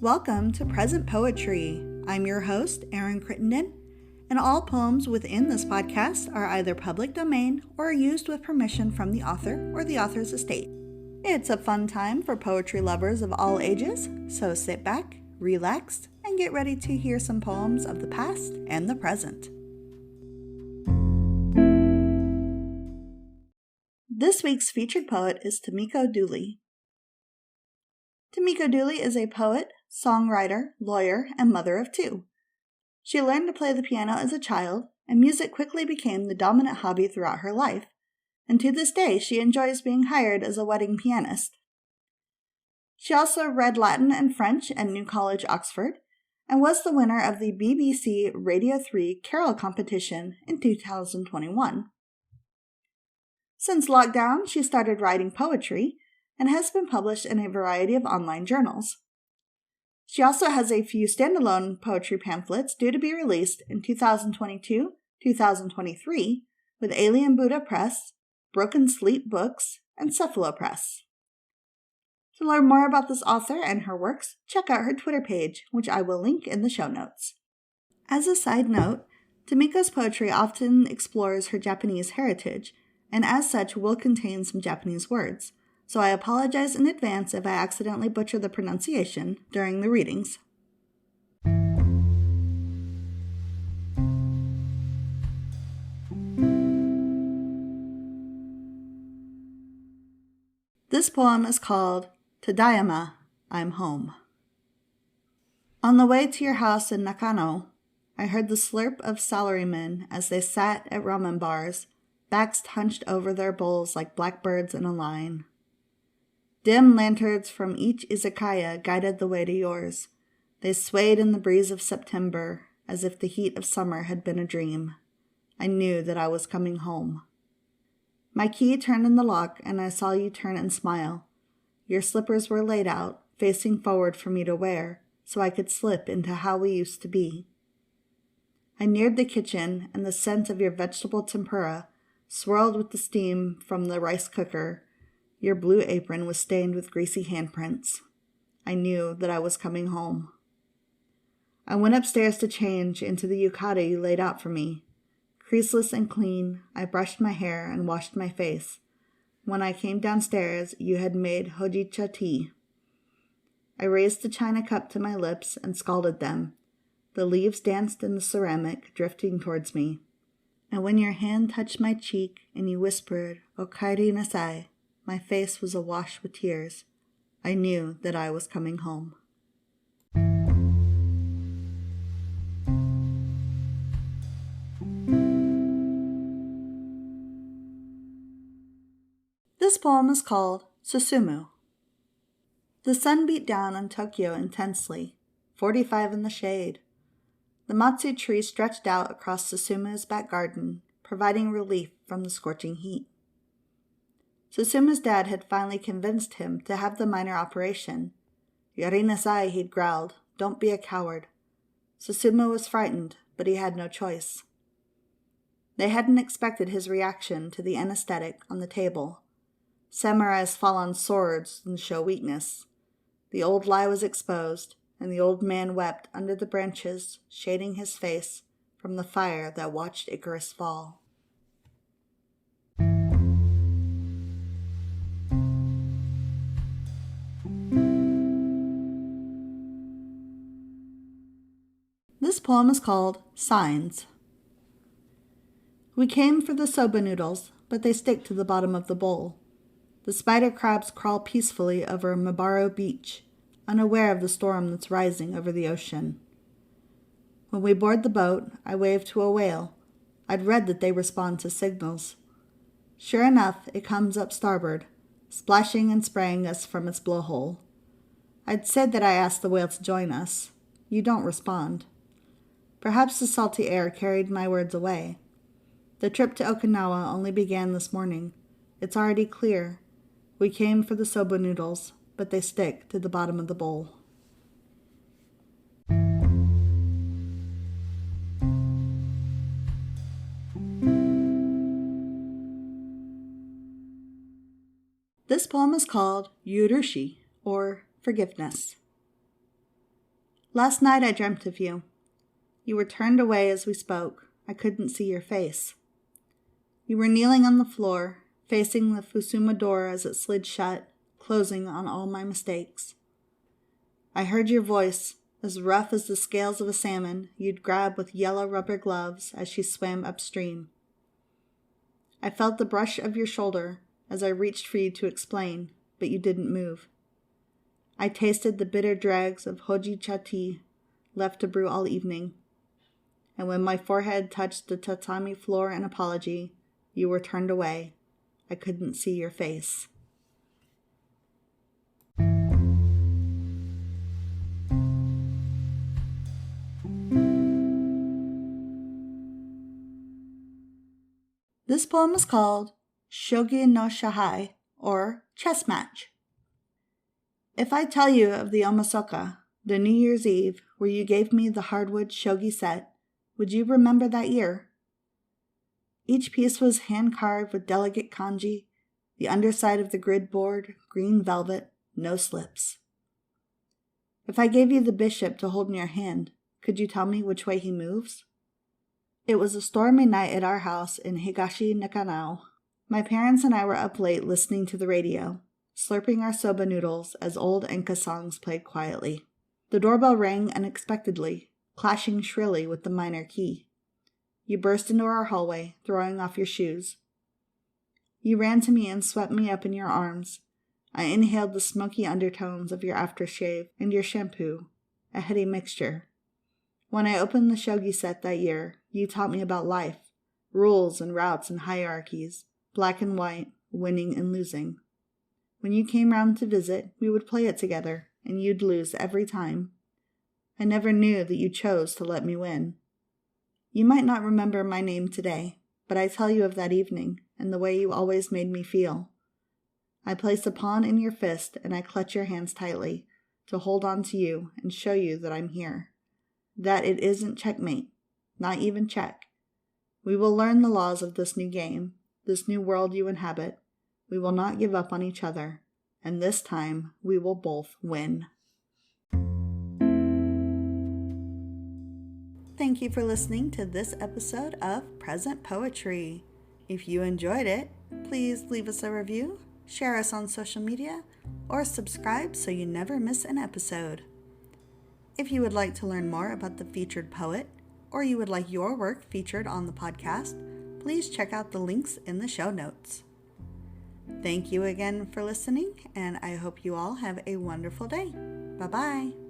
Welcome to Present Poetry. I'm your host, Erin Crittenden, and all poems within this podcast are either public domain or used with permission from the author or the author's estate. It's a fun time for poetry lovers of all ages, so sit back, relax, and get ready to hear some poems of the past and the present. This week's featured poet is Tamiko Dooley. Tamiko Dooley is a poet, songwriter, lawyer, and mother of two. She learned to play the piano as a child, and music quickly became the dominant hobby throughout her life, and to this day she enjoys being hired as a wedding pianist. She also read Latin and French at New College, Oxford, and was the winner of the BBC Radio 3 Carol competition in 2021. Since lockdown, she started writing poetry, and has been published in a variety of online journals. She also has a few standalone poetry pamphlets due to be released in 2022-2023 with Alien Buddha Press, Broken Sleep Books, and Cephalo Press. To learn more about this author and her works, check out her Twitter page, which I will link in the show notes. As a side note, Tamiko's poetry often explores her Japanese heritage, and as such will contain some Japanese words, so I apologize in advance if I accidentally butcher the pronunciation during the readings. This poem is called Tadayama, I'm Home. On the way to your house in Nakano, I heard the slurp of salarymen as they sat at ramen bars, backs hunched over their bowls like blackbirds in a line. Dim lanterns from each izakaya guided the way to yours. They swayed in the breeze of September, as if the heat of summer had been a dream. I knew that I was coming home. My key turned in the lock, and I saw you turn and smile. Your slippers were laid out, facing forward for me to wear, so I could slip into how we used to be. I neared the kitchen, and the scent of your vegetable tempura swirled with the steam from the rice cooker. Your blue apron was stained with greasy handprints. I knew that I was coming home. I went upstairs to change into the yukata you laid out for me. Creaseless and clean, I brushed my hair and washed my face. When I came downstairs, you had made hojicha tea. I raised the china cup to my lips and scalded them. The leaves danced in the ceramic, drifting towards me. And when your hand touched my cheek and you whispered, "Okaeri nasai," my face was awash with tears. I knew that I was coming home. This poem is called Susumu. The sun beat down on Tokyo intensely, 45 in the shade. The matsu tree stretched out across Susumu's back garden, providing relief from the scorching heat. Susumu's dad had finally convinced him to have the minor operation. "Yarinasai," he'd growled. "Don't be a coward." Susumu was frightened, but he had no choice. They hadn't expected his reaction to the anesthetic on the table. Samurais fall on swords and show weakness. The old lie was exposed, and the old man wept under the branches, shading his face from the fire that watched Icarus fall. This poem is called Signs. We came for the soba noodles, but they stick to the bottom of the bowl. The spider crabs crawl peacefully over Mabaro Beach, unaware of the storm that's rising over the ocean. When we board the boat, I wave to a whale. I'd read that they respond to signals. Sure enough, it comes up starboard, splashing and spraying us from its blowhole. I'd said that I asked the whale to join us. You don't respond. Perhaps the salty air carried my words away. The trip to Okinawa only began this morning. It's already clear. We came for the soba noodles, but they stick to the bottom of the bowl. This poem is called Yurushi, or Forgiveness. Last night I dreamt of you. You were turned away as we spoke. I couldn't see your face. You were kneeling on the floor, facing the Fusuma door as it slid shut, closing on all my mistakes. I heard your voice, as rough as the scales of a salmon you'd grab with yellow rubber gloves as she swam upstream. I felt the brush of your shoulder as I reached for you to explain, but you didn't move. I tasted the bitter dregs of hojicha tea left to brew all evening, and when my forehead touched the tatami floor in apology, you were turned away. I couldn't see your face. This poem is called Shogi no Shahai, or Chess Match. If I tell you of the Omasoka, the New Year's Eve, where you gave me the hardwood shogi set, would you remember that year? Each piece was hand-carved with delicate kanji, the underside of the grid board, green velvet, no slips. If I gave you the bishop to hold in your hand, could you tell me which way he moves? It was a stormy night at our house in Higashi Nakano. My parents and I were up late listening to the radio, slurping our soba noodles as old enka songs played quietly. The doorbell rang unexpectedly, clashing shrilly with the minor key. You burst into our hallway, throwing off your shoes. You ran to me and swept me up in your arms. I inhaled the smoky undertones of your aftershave and your shampoo, a heady mixture. When I opened the shogi set that year, you taught me about life, rules and routes and hierarchies, black and white, winning and losing. When you came round to visit, we would play it together, and you'd lose every time. I never knew that you chose to let me win. You might not remember my name today, but I tell you of that evening and the way you always made me feel. I place a pawn in your fist and I clutch your hands tightly to hold on to you and show you that I'm here. That it isn't checkmate, not even check. We will learn the laws of this new game, this new world you inhabit. We will not give up on each other, and this time we will both win. Thank you for listening to this episode of Present Poetry. If you enjoyed it, please leave us a review, share us on social media, or subscribe so you never miss an episode. If you would like to learn more about the featured poet, or you would like your work featured on the podcast, please check out the links in the show notes. Thank you again for listening, and I hope you all have a wonderful day. Bye-bye.